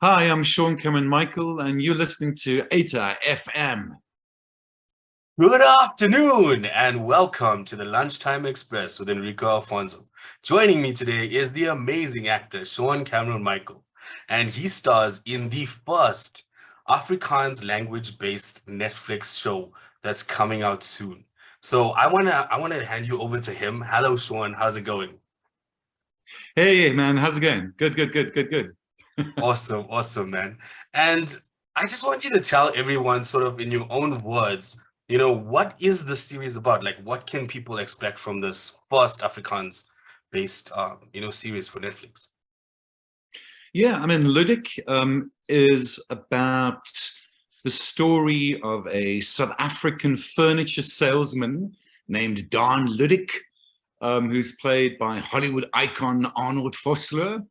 Hi, I'm Sean Cameron Michael, and you're listening to Heita FM. Good afternoon and welcome to the Lunchtime Express with Enricoh Alfonzo. Joining me today is the amazing actor Sean Cameron Michael, and he stars in the first Afrikaans language-based Netflix show that's coming out soon. So I wanna hand you over to him. Hello, Sean. How's it going? Hey, man, how's it going? Good. Awesome, man. And I just want you to tell everyone, sort of in your own words, what is the series about? Like, what can people expect from this first Afrikaans based, series for Netflix? Yeah, I mean, LUDIK is about the story of a South African furniture salesman named Don LUDIK, who's played by Hollywood icon Arnold Vosloo,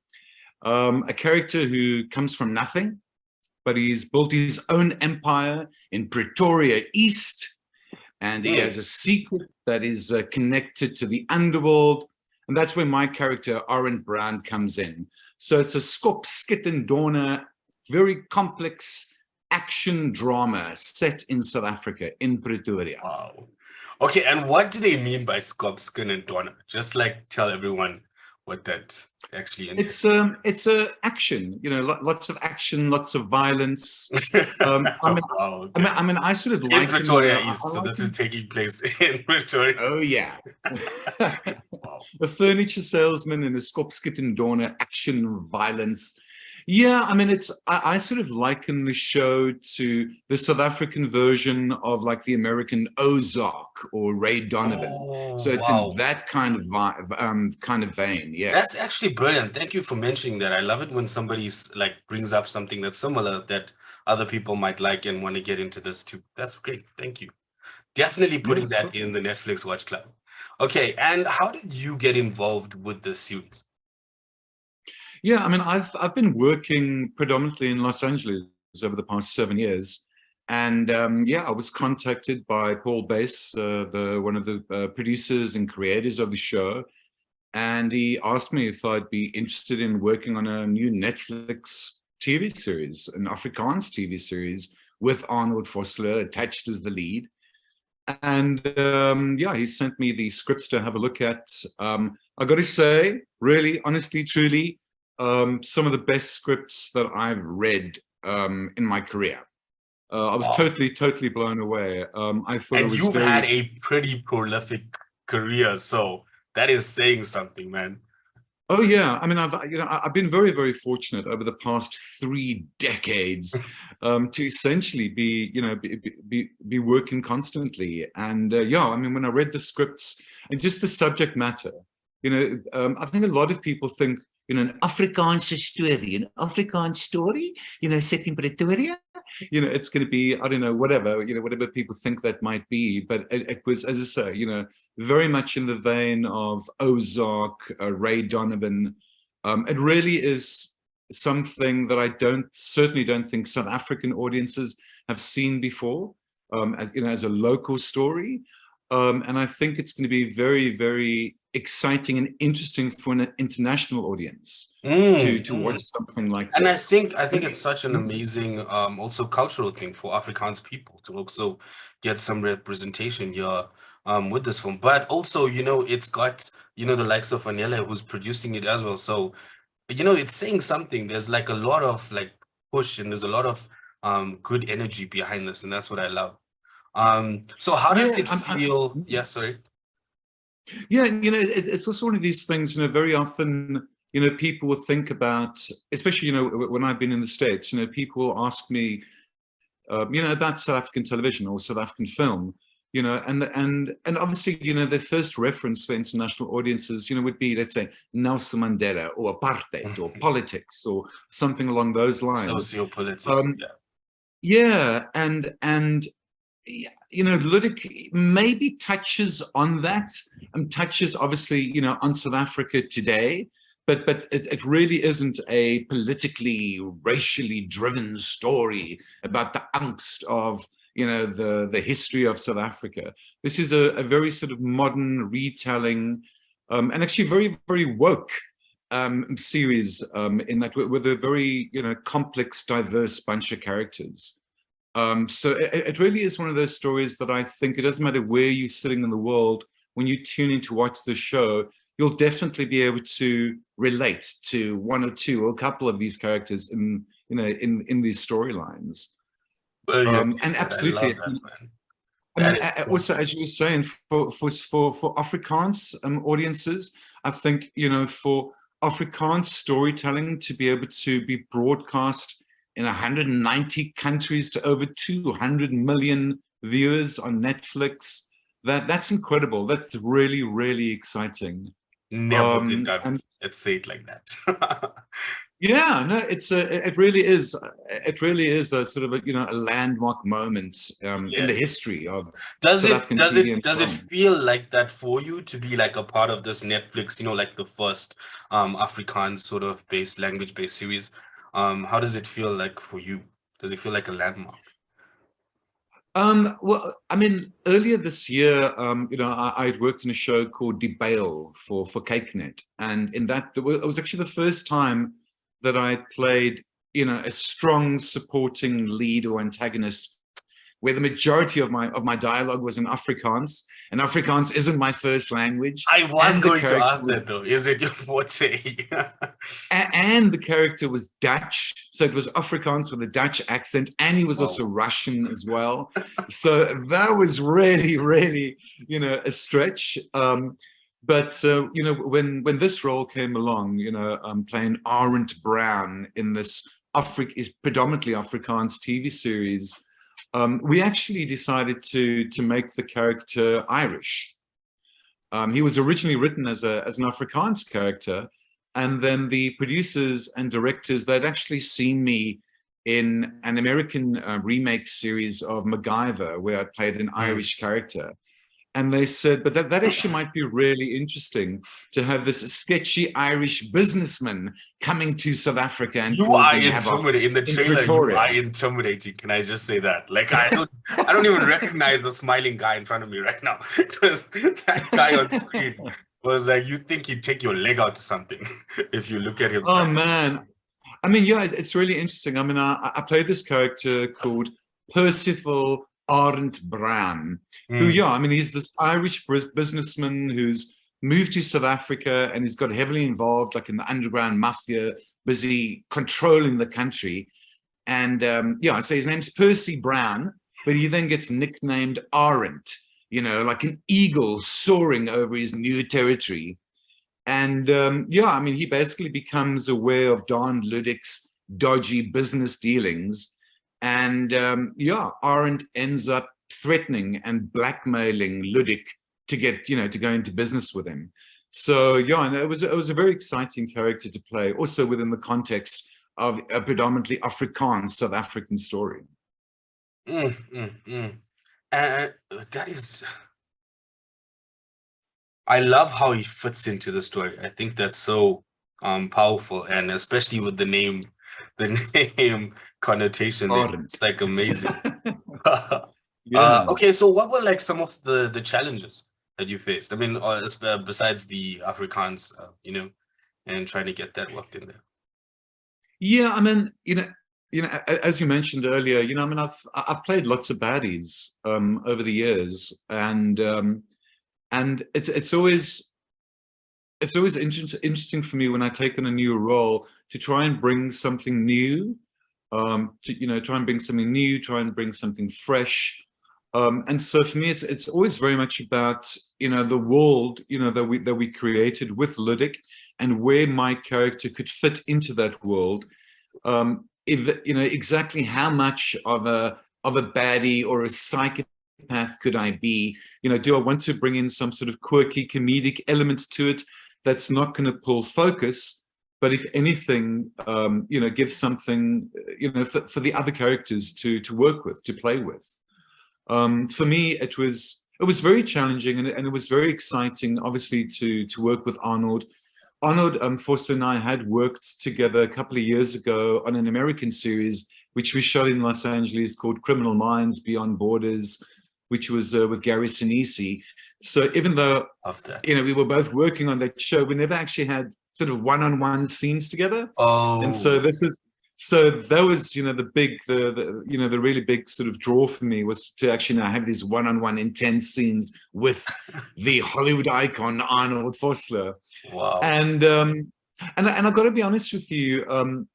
a character who comes from nothing, but he's built his own empire in Pretoria East, and he has a secret that is connected to the underworld, and that's where my character, Arend Brand, comes in. So it's a skop-skiet-en-donder, very complex action drama set in South Africa, in Pretoria. Wow. Okay, and what do they mean by skop-skiet-en-donder? Just like tell everyone what that actually entails. It's a action, lots of action, lots of violence. Wow, okay. I sort of In like Pretoria East, so this is taking place in Pretoria. Oh yeah. Wow. A furniture salesman in a skop-skiet-en-donder action violence. Yeah, I mean, I sort of liken the show to the South African version of like the American Ozark or Ray Donovan. Oh, So it's wow. in that kind of vein. Yeah. That's actually brilliant. Thank you for mentioning that. I love it when somebody's like brings up something that's similar that other people might like and want to get into this too. That's great. Thank you. Definitely putting Yeah. that in the Netflix Watch Club. Okay, and how did you get involved with the series? Yeah, I mean, I've been working predominantly in Los Angeles over the past 7 years, and yeah, I was contacted by Paul Bass, one of the producers and creators of the show, and he asked me if I'd be interested in working on a new Netflix TV series, an Afrikaans TV series with Arnold Vosloo attached as the lead. And yeah, he sent me the scripts to have a look at. I got to say, really, honestly, truly, some of the best scripts that I've read in my career. I was totally blown away. I thought And it was you've had a pretty prolific career, so that is saying something, man. Oh yeah, I mean, I've been very fortunate over the past 3 decades to essentially be working constantly. And yeah, I mean, when I read the scripts and just the subject matter, I think a lot of people think, an Afrikaanse story, an Afrikaans story, set in Pretoria, it's going to be, I don't know, whatever people think that might be. But it was, as I say, very much in the vein of Ozark, Ray Donovan. It really is something that I certainly don't think South African audiences have seen before, as a local story. And I think it's going to be very exciting and interesting for an international audience to watch something like this. And I think it's such an amazing also cultural thing for Afrikaans people to also get some representation here with this film. But also, it's got, the likes of Anele who's producing it as well. So, it's saying something. There's like a lot of like push and there's a lot of good energy behind this, and that's what I love. So how does it feel? Yeah, sorry. Yeah, it's also one of these things, very often, people will think about, especially, when I've been in the States, people will ask me, about South African television or South African film, and obviously, the first reference for international audiences, would be, let's say, Nelson Mandela or apartheid or politics or something along those lines. Sociopolitical, yeah. Yeah, and LUDIK maybe touches on that and touches obviously, on South Africa today, but it really isn't a politically, racially driven story about the angst of, the history of South Africa. This is a very sort of modern retelling, and actually very woke series in that with a very, you know, complex, diverse bunch of characters. So it really is one of those stories that I think it doesn't matter where you're sitting in the world, when you tune in to watch the show, you'll definitely be able to relate to one or two or a couple of these characters in, you know, in these storylines. Brilliant. And absolutely, I love that, man. I mean, That is cool. also, as you were saying, for Afrikaans audiences, I think, you know, for Afrikaans storytelling to be able to be broadcast in 190 countries to over 200 million viewers on Netflix, that's incredible. That's really, really exciting. Never been done. And Let's say it like that. yeah, no, it really is. It really is a sort of a, you know, a landmark moment in the history of Does South it African does TV it and does it film. feel like that for you to be like a part of this Netflix, you know, like the first Afrikaans sort of based language-based series? How does it feel like for you? Does it feel like a landmark? Well, I mean, earlier this year, you know, I had worked in a show called Debale for CakeNet, and in that, it was actually the first time that I played, you know, a strong supporting lead or antagonist, where the majority of my dialogue was in Afrikaans, and Afrikaans isn't my first language. I was going to character ask that though. Is it your forte? and the character was Dutch, so it was Afrikaans with a Dutch accent, and he was also Russian as well. So that was really, really, you know, a stretch. But you know, when this role came along, you know, playing Arend Brown in this predominantly Afrikaans TV series, we actually decided to make the character Irish. He was originally written as an Afrikaans character, and then the producers and directors, they'd actually seen me in an American remake series of MacGyver, where I played an Irish character. And they said, but that actually might be really interesting to have this sketchy Irish businessman coming to South Africa and You are causing havoc intimidating. In the trailer, you Pretoria. are intimidating. Can I just say that? Like I don't even recognize the smiling guy in front of me right now. It was that guy on screen was like, you think he'd take your leg out or something if you look at him. Oh man. I mean, yeah, it's really interesting. I mean, I played this character called Percival Arend Brown, who, yeah, I mean, he's this Irish businessman who's moved to South Africa and he's got heavily involved, like in the underground mafia, busy controlling the country. And yeah, so his name's Percy Brown, but he then gets nicknamed Arend, you know, like an eagle soaring over his new territory. And yeah, I mean, he basically becomes aware of Don Ludik's dodgy business dealings. And yeah, Arend ends up threatening and blackmailing Ludik to get, you know, to go into business with him. So yeah, and it was a very exciting character to play, also within the context of a predominantly Afrikaans South African story. That is, I love how he fits into the story. I think that's so powerful, and especially with the name connotation, it's like amazing. Yeah. Okay, so what were like some of the challenges that you faced? I mean, besides the Afrikaans, you know, and trying to get that worked in there. Yeah, I mean, you know, as you mentioned earlier, you know, I mean, I've played lots of baddies over the years, and it's always interesting for me when I take on a new role to try and bring something new, to, you know, try and bring something new, try and bring something fresh. And so for me, it's always very much about, you know, the world, you know, that we created with Ludik, and where my character could fit into that world. If, you know, exactly how much of a baddie or a psychopath could I be? You know, do I want to bring in some sort of quirky comedic element to it that's not going to pull focus, but if anything, you know, give something, you know, for the other characters to work with, to play with. For me, it was very challenging, and it was very exciting, obviously, to work with Arnold. Arnold Forster and I had worked together a couple of years ago on an American series, which we shot in Los Angeles, called Criminal Minds Beyond Borders, which was with Gary Sinise. So even though, you know, we were both working on that show, we never actually had sort of one-on-one scenes together. And so Oh, that was, you know, the really big sort of draw for me was to actually now have these one-on-one intense scenes with the Hollywood icon Arnold Vosloo. wow. And I've got to be honest with you,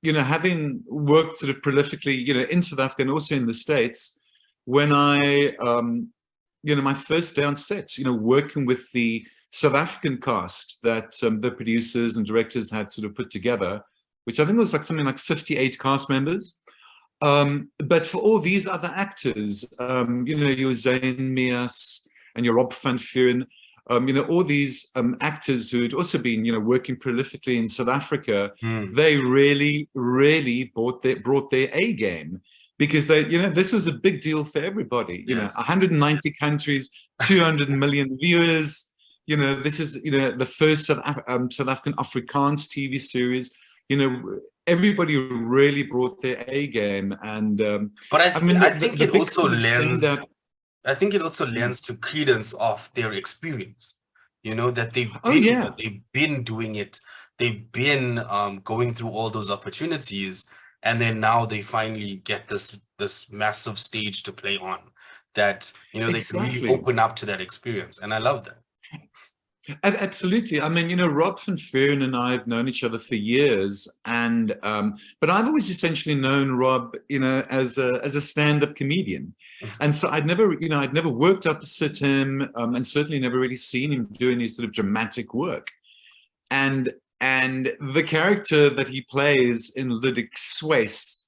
you know, having worked sort of prolifically, you know, in South Africa and also in the States, when I, you know, my first day on set, you know, working with the South African cast that the producers and directors had sort of put together, which I think was like something like 58 cast members. But for all these other actors, you know, your Zayn Mias and your Rob van Vuuren, you know, all these actors who had also been, you know, working prolifically in South Africa, Hmm. they really, really brought their A game, because they, you know, this was a big deal for everybody. You know, Yes. 190 countries, 200 million viewers. You know, this is, you know, the first South African Afrikaans TV series. You know, everybody really brought their A game, and But I mean, I think the it big also sort of lends, standout. I think it also lends to credence of their experience, you know, that they've Oh been here, yeah. they've been doing it, they've been going through all those opportunities, and then now they finally get this massive stage to play on that, you know, they can really Exactly. open up to that experience. And I love that. Absolutely. I mean, you know, Rob van Vuuren and I have known each other for years, and but I've always essentially known Rob, you know, as a stand-up comedian, and so I'd never, you know, I'd never worked opposite him, and certainly never really seen him do any sort of dramatic work. And the character that he plays in LUDIK Netflix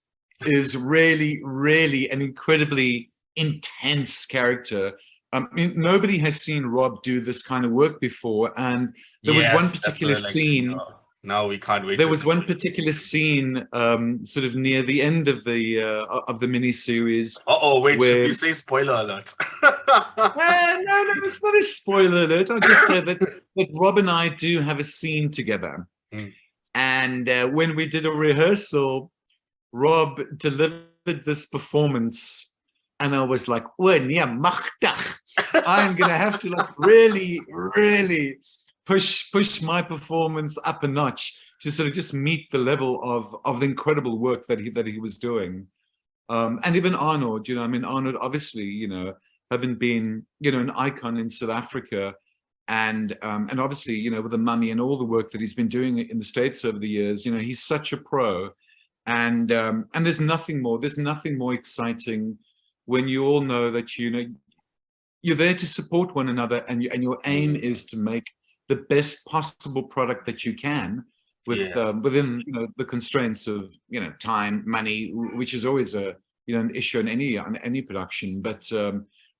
is really, really an incredibly intense character. I mean, nobody has seen Rob do this kind of work before. And there was one Yes, that's what particular I like to scene. hear. Now we can't wait There to was see one it. particular scene, sort of near the end of the mini series, Uh-oh, wait, should where we say spoiler alert? no, no, it's not a spoiler alert. I'll just say that Rob and I do have a scene together. Mm. And when we did a rehearsal, Rob delivered this performance, and I was like, "Oh, yeah, machtig. I'm gonna have to like really, really push my performance up a notch to sort of just meet the level of the incredible work that he was doing." And even Arnold, you know, I mean, Arnold, obviously, you know, having been, you know, an icon in South Africa, and obviously, you know, with the Mummy and all the work that he's been doing in the States over the years, you know, he's such a pro, and there's nothing more exciting when you all know that, you know, you're there to support one another, and your aim is to make the best possible product that you can with Yes. within, you know, the constraints of, you know, time, money, which is always a, you know, an issue in any production. But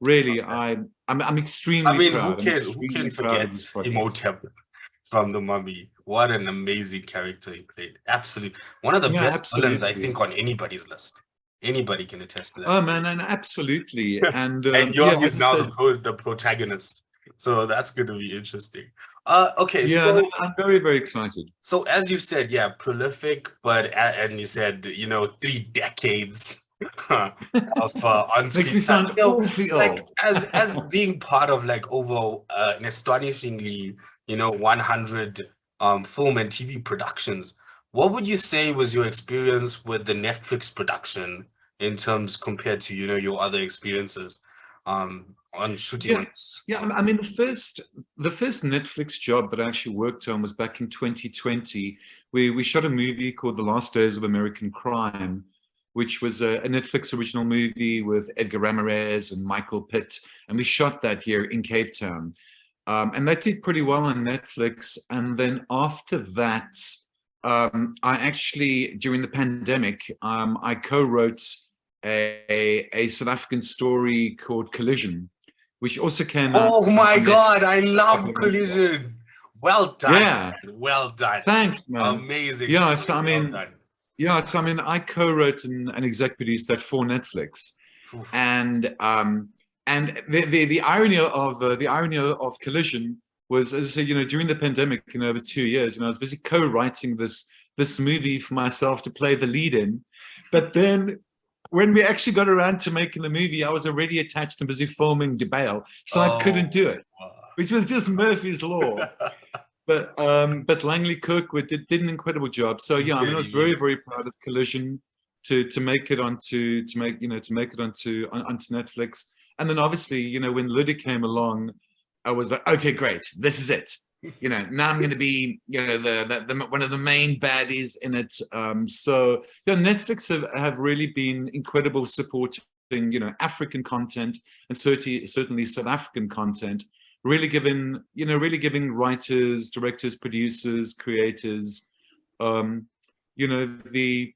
really, I'm I extremely mean, proud. I'm who can extremely proud of forget this project. Immortal from the Mummy? What an amazing character he played. Absolutely. One of the Yeah, best villains, I absolutely. think, on anybody's list. Anybody can attest to that. Oh man, and absolutely. And And yeah, York as is I now said, the protagonist. So that's going to be interesting. Okay, yeah, no, so I'm very, very excited. as you said, yeah, prolific, but and you said, you know, 3 decades of Makes on-screen me time. sound You know, awfully like old. as being part of like over an astonishingly, you know, 100 film and TV productions, what would you say was your experience with the Netflix production in terms compared to, you know, your other experiences on shooting Yeah, on this? yeah. I mean, the first Netflix job that I actually worked on was back in 2020. We shot a movie called The Last Days of American Crime, which was a Netflix original movie with Edgar Ramirez and Michael Pitt, and we shot that here in Cape Town. And that did pretty well on Netflix. And then after that, I actually, during the pandemic, I co-wrote a South African story called Collision, which also came out Oh my on God, I Netflix a couple love of months ago. Collision. Well done, Yeah, man. Well done. thanks, man. Amazing Yeah, so story. I Well mean, done. yeah, so I mean, I co-wrote and exec produced that for Netflix, Oof. and the irony of Collision was, as I said, you know, during the pandemic, you know, over 2 years, you know, I was busy co-writing this movie for myself to play the lead in, but then when we actually got around to making the movie, I was already attached and busy filming DeBale, so I couldn't Oh, do it, which was just Murphy's Law. but Langley Kirkwood did an incredible job. So yeah, I mean, I was very, very proud of Collision to make it onto onto Netflix. And then obviously, you know, when LUDIK came along, I was like, okay, great, this is it. You know, now I'm going to be, you know, the one of the main baddies in it. So yeah, Netflix have really been incredible supporting, you know, African content, and certainly South African content. Really giving writers, directors, producers, creators, you know, the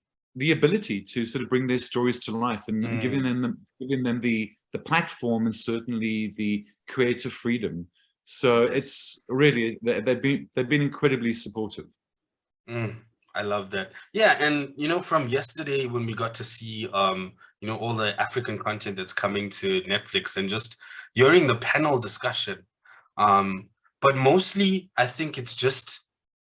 ability to sort of bring their stories to life, and giving them the platform, and certainly the creative freedom. So it's really, they've been incredibly supportive. I love that. Yeah, and you know, from yesterday when we got to see you know, all the African content that's coming to Netflix, and just hearing the panel discussion, but mostly I think it's just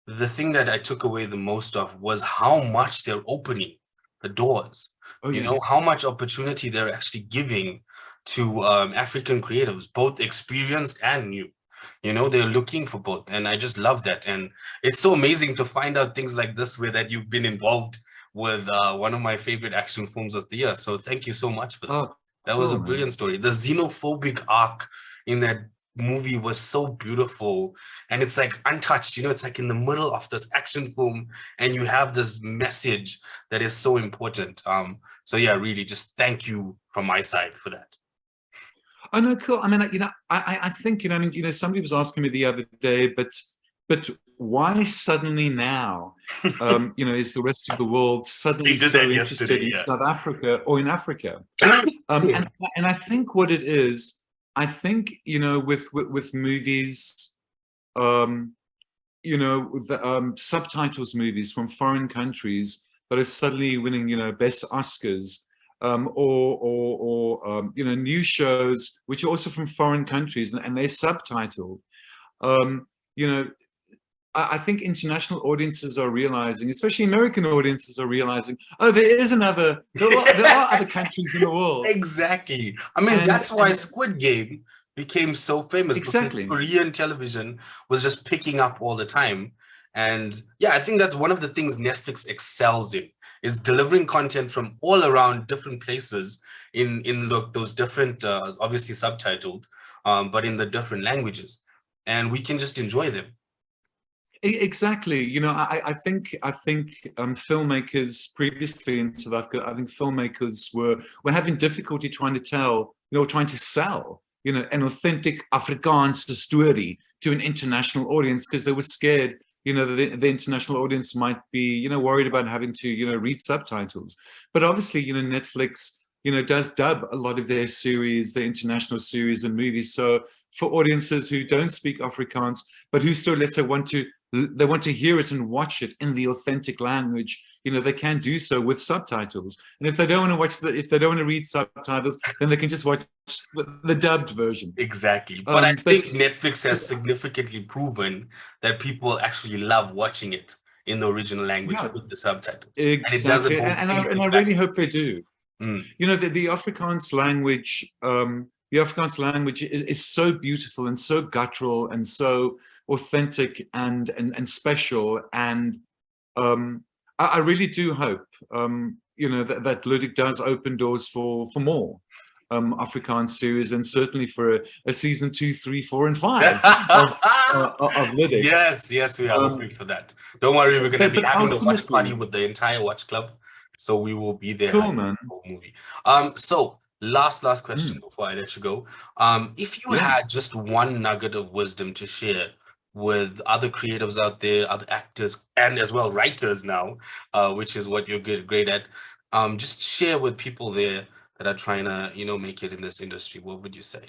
the thing that I took away the most of was how much they're opening the doors. Oh, you yeah. know, how much opportunity they're actually giving to African creatives, both experienced and new. You know, they're looking for both, and I just love that. And it's so amazing to find out things like this, where that you've been involved with one of my favorite action films of the year. So thank you so much for that. Oh, That was a cool, man. brilliant story. The xenophobic arc in that movie was so beautiful, and it's like untouched. You know, it's like in the middle of this action film, and you have this message that is so important. So yeah, really, just thank you from my side for that. Oh no, cool. I mean, you know, I think, you know, I mean, you know, somebody was asking me the other day, but why suddenly now? You know, is the rest of the world suddenly so interested in South Africa or in Africa? And I think what it is, I think, you know, with movies, you know, the subtitles movies from foreign countries that are suddenly winning, you know, best Oscars. Or you know, new shows which are also from foreign countries, and they're subtitled. You know, I think international audiences are realizing, especially American audiences are realizing, oh, there are other countries in the world. Exactly. I mean, that's why Squid Game became so famous. Exactly. Because Korean television was just picking up all the time. And yeah, I think that's one of the things Netflix excels in, is delivering content from all around different places in those different, obviously subtitled, but in the different languages, and we can just enjoy them. Exactly. You know, I think filmmakers previously in South Africa, I think filmmakers were having difficulty trying to tell, you know, trying to sell, you know, an authentic Afrikaans story to an international audience, because they were scared, you know, the international audience might be, you know, worried about having to, you know, read subtitles. But obviously, you know, Netflix, you know, does dub a lot of their series, their international series and movies. So for audiences who don't speak Afrikaans, but who still, let's say, want to hear it and watch it in the authentic language, you know, they can do so with subtitles. And if they don't want to read subtitles, then they can just watch the dubbed version. Exactly. But I think Netflix has significantly proven that people actually love watching it in the original language with the subtitles. Exactly. And it doesn't and I really hope they do. You know, the Afrikaans language, is so beautiful and so guttural and so authentic and special. And I really do hope, you know, that LUDIK does open doors for more Afrikaans series, and certainly for a season 2, 3, 4, and 5 of LUDIK. Yes, we are hoping for that. Don't worry, we're going to be having a watch party with the entire watch club. So we will be there. Cool, man. The whole movie. So last question before I let you go. If you had just one nugget of wisdom to share with other creatives out there, other actors, and as well writers now, which is what you're great at, just share with people there that are trying to, you know, make it in this industry, what would you say?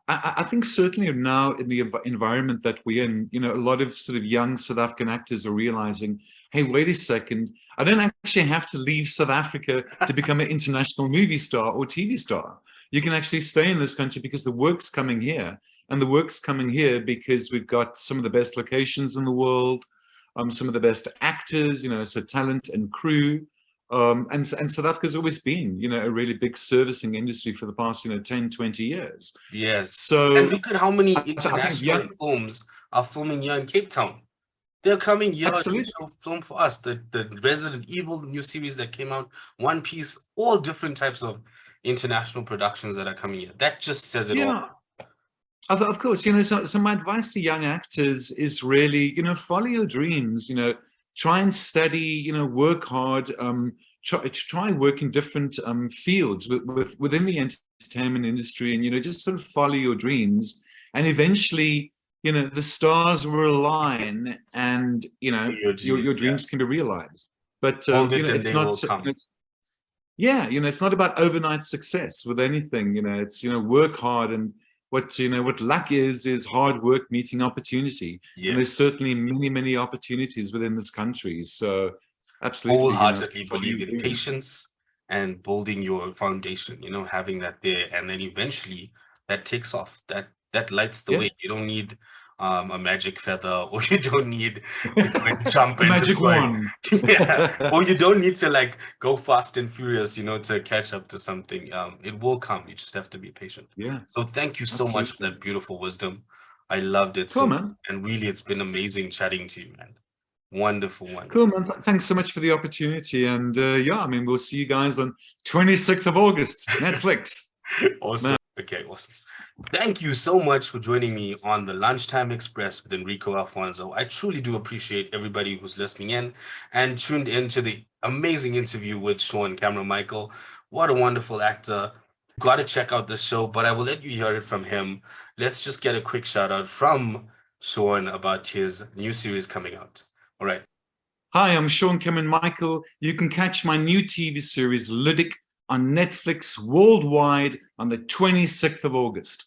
I think certainly now in the environment that we're in, you know, a lot of sort of young South African actors are realizing, hey, wait a second, I don't actually have to leave South Africa to become an international movie star or TV star. You can actually stay in this country because the work's coming here. And the work's coming here because we've got some of the best locations in the world, some of the best actors, you know, so talent and crew. And South Africa's always been, you know, a really big servicing industry for the past, you know, 10, 20 years. Yes. So, and look at how many I think, international films are filming here in Cape Town. They're coming here absolutely. to show film for us. The Resident Evil new series that came out, One Piece, all different types of international productions that are coming here. That just says it all. Yeah. Of course, you know, so my advice to young actors is really, you know, follow your dreams, you know, try and study, you know, work hard, try work in different fields within the entertainment industry, and, you know, just sort of follow your dreams, and eventually, you know, the stars will align, and, you know, your dreams can be realized. But you know, it's not, yeah, you know, it's not about overnight success with anything. You know, it's, you know, work hard, and what, you know, what luck is hard work meeting opportunity. Yes. And there's certainly many opportunities within this country. So absolutely, wholeheartedly you know, believe in patience and building your foundation, you know, having that there, and then eventually that takes off, that lights the way. You don't need a magic feather, or you don't need to jump a magic wand. Yeah, or you don't need to like go fast and furious, you know, to catch up to something. It will come. You just have to be patient. Yeah. So thank you so much for that beautiful wisdom. I loved it. Cool, man. And really, it's been amazing chatting to you, man. Wonderful. Cool, man. Thanks so much for the opportunity. And yeah, I mean, we'll see you guys on 26th of August, Netflix. Awesome. Man. Okay, awesome. Thank you so much for joining me on the Lunchtime Express with Enricoh Alfonzo. I truly do appreciate everybody who's listening in and tuned into the amazing interview with Sean Cameron Michael. What a wonderful actor. Got to check out the show, but I will let you hear it from him. Let's just get a quick shout out from Sean about his new series coming out. All right. Hi, I'm Sean Cameron Michael. You can catch my new TV series, LUDIK, on Netflix worldwide on the 26th of August.